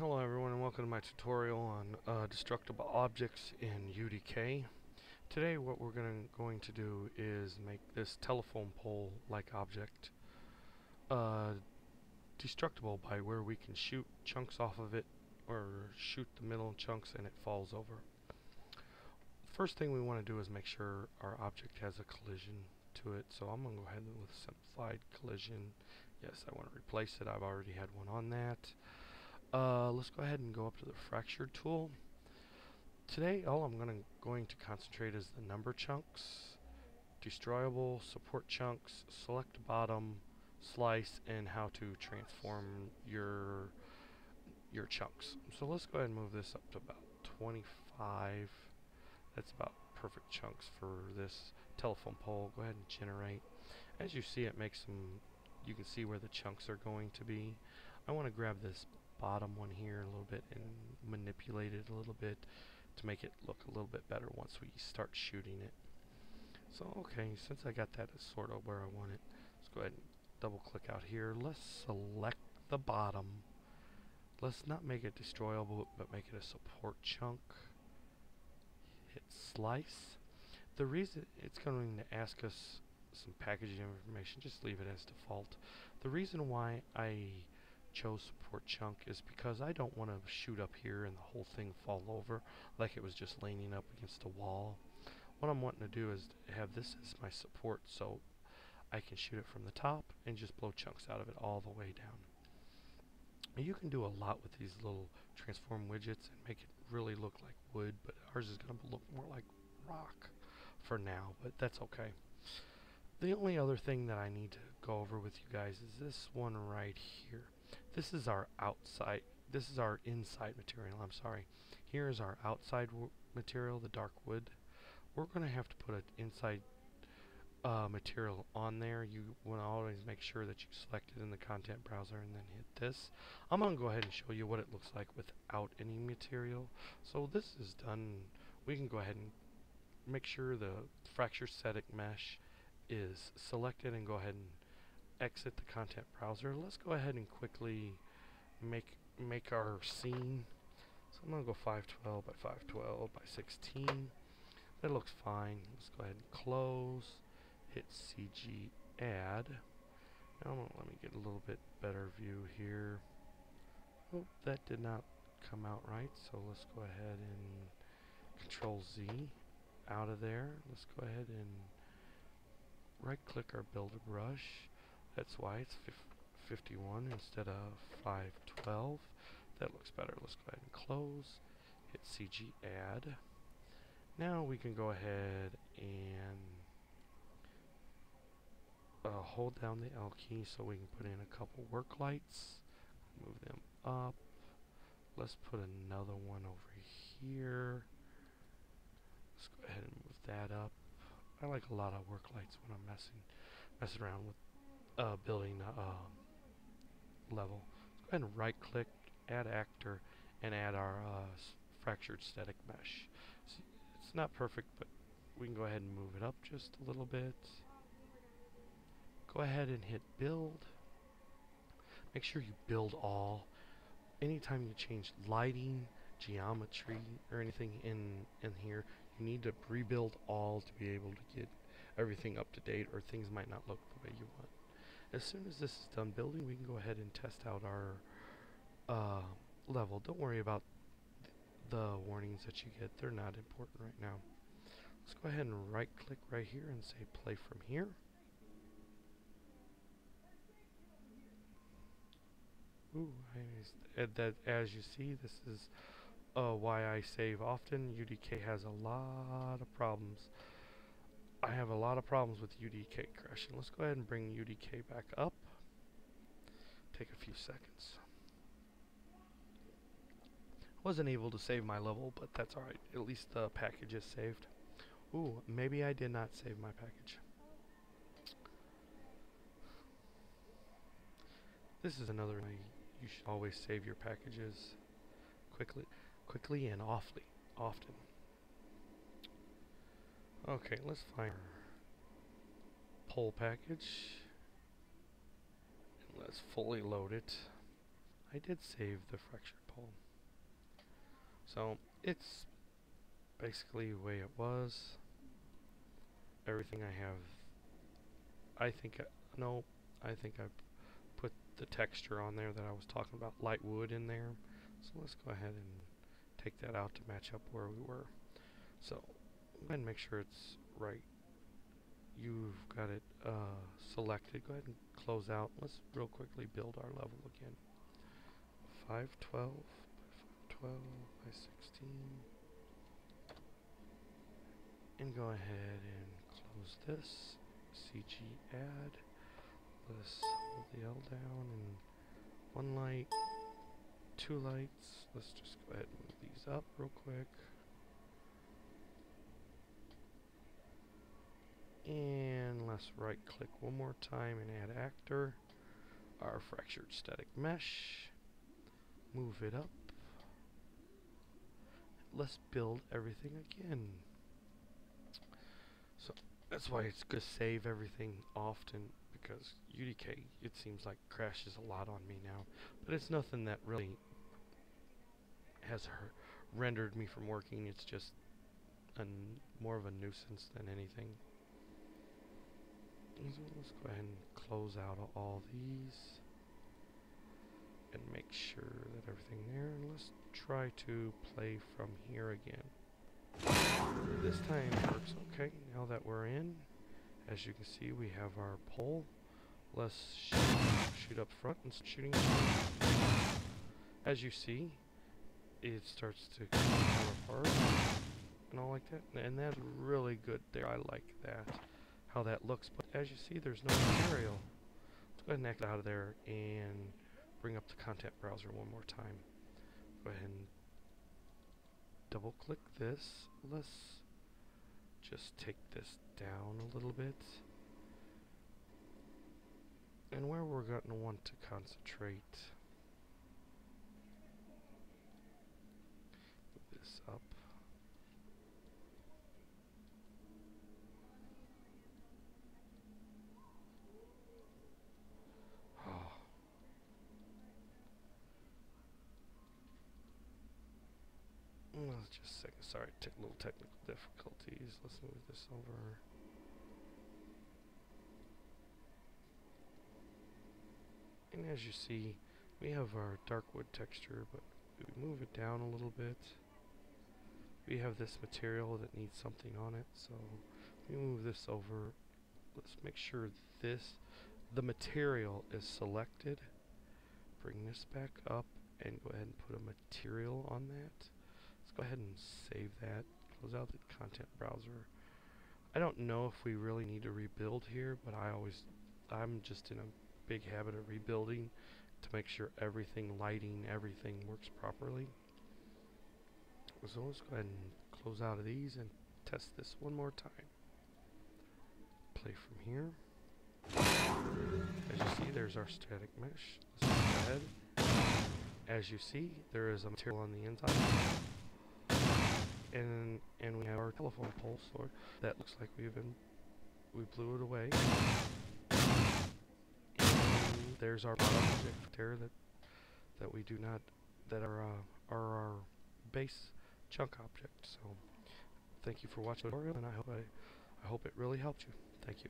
Hello everyone and welcome to my tutorial on destructible objects in UDK. Today what we're going to do is make this telephone pole like object destructible by where we can shoot chunks off of it or shoot the middle chunks and it falls over. First thing we want to do is make sure our object has a collision to it, so I'm going to go ahead with simplified collision. Yes, I want to replace it. I've already had one on that. Let's go ahead and go up to the fracture tool. Today all I'm going to concentrate is the number chunks, destroyable, support chunks, select bottom, slice, and how to transform your chunks. So let's go ahead and move this up to about 25. That's about perfect chunks for this telephone pole. Go ahead and generate. As you see, it makes some, you can see where the chunks are going to be. I want to grab this bottom one here a little bit and manipulate it a little bit to make it look a little bit better once we start shooting it. So okay, since I got that as sort of where I want it, let's go ahead and double click out here. Let's select the bottom. Let's not make it destroyable, but make it a support chunk. Hit slice. The reason it's going to ask us some packaging information, just leave it as default. The reason why I chose support chunk is because I don't want to shoot up here and the whole thing fall over like it was just leaning up against a wall. What I'm wanting to do is have this as my support so I can shoot it from the top and just blow chunks out of it all the way down. And you can do a lot with these little transform widgets and make it really look like wood, but ours is going to look more like rock for now, but that's okay. The only other thing that I need to go over with you guys is this one right here. This is our outside, this is our inside material, I'm sorry. Here is our outside material, the dark wood. We're going to have to put an inside material on there. You want to always make sure that you select it in the content browser and then hit this. I'm going to go ahead and show you what it looks like without any material. So this is done. We can go ahead and make sure the fracture static mesh is selected and go ahead and exit the content browser. Let's go ahead and quickly make our scene. So I'm going to go 512 by 512 by 16. That looks fine. Let's go ahead and close. Hit CG add. Now let me get a little bit better view here. Oh, that did not come out right. So let's go ahead and Control Z out of there. Let's go ahead and right click our builder brush. That's why it's 51 instead of 512. That looks better. Let's go ahead and close. Hit CG add. Now we can go ahead and hold down the L key so we can put in a couple work lights. Move them up. Let's put another one over here. Let's go ahead and move that up. I like a lot of work lights when I'm messing around with building a level. Let's go ahead and right click, add actor, and add our fractured static mesh. See, it's not perfect, but we can go ahead and move it up just a little bit. Go ahead and hit build. Make sure you build all. Anytime you change lighting, geometry, or anything in here, you need to rebuild all to be able to get everything up to date, or things might not look the way you want. As soon as this is done building, we can go ahead and test out our level. Don't worry about the warnings that you get. They're not important right now. Let's go ahead and right click right here and say play from here. Ooh, as you see, this is why I save often. UDK has a lot of problems. I have a lot of problems with UDK crashing. Let's go ahead and bring UDK back up. Take a few seconds. Wasn't able to save my level, but that's alright. At least the package is saved. Ooh, maybe I did not save my package. This is another way you should always save your packages quickly and often. Okay, let's find our pole package and let's fully load it. I did save the fractured pole. So it's basically the way it was. Everything I have, I think I put the texture on there that I was talking about, light wood in there. So let's go ahead and take that out to match up where we were. So go ahead and make sure it's right. You've got it selected. Go ahead and close out. Let's real quickly build our level again. 512 by 512 by 16. And go ahead and close this. CG add. Let's hold the L down and one light, two lights. Let's just go ahead and move these up real quick. And let's right click one more time and add actor. Our fractured static mesh. Move it up. Let's build everything again. So that's why it's good to save everything often, because UDK, it seems like, crashes a lot on me now. But it's nothing that really has rendered me from working. It's just more of a nuisance than anything. So let's go ahead and close out all these and make sure that everything there. And let's try to play from here again. This time it works okay. Now that we're in, as you can see, we have our pole. Let's shoot up front and start shooting. As you see, it starts to come apart and all like that. And that's really good there. I like that, how that looks. But as you see, there's no material. Let's go ahead and exit out of there and bring up the content browser one more time. Go ahead and double click this. Let's just take this down a little bit. And where we're going to want to concentrate, move this up. Let's just a second. Sorry, little technical difficulties. Let's move this over. And as you see, we have our dark wood texture, but we move it down a little bit. We have this material that needs something on it, so we move this over. Let's make sure the material is selected. Bring this back up and go ahead and put a material on that. Let's go ahead and save that. Close out the content browser. I don't know if we really need to rebuild here, but I'm just in a big habit of rebuilding to make sure everything, lighting, everything works properly. So let's go ahead and close out of these and test this one more time. Play from here. As you see, there's our static mesh. Let's go ahead. As you see, there is a material on the inside. And we have our telephone pole, so that looks like we blew it away. And there's our object there that we do not, that are our base chunk object. So thank you for watching the tutorial, and I hope it really helped you. Thank you.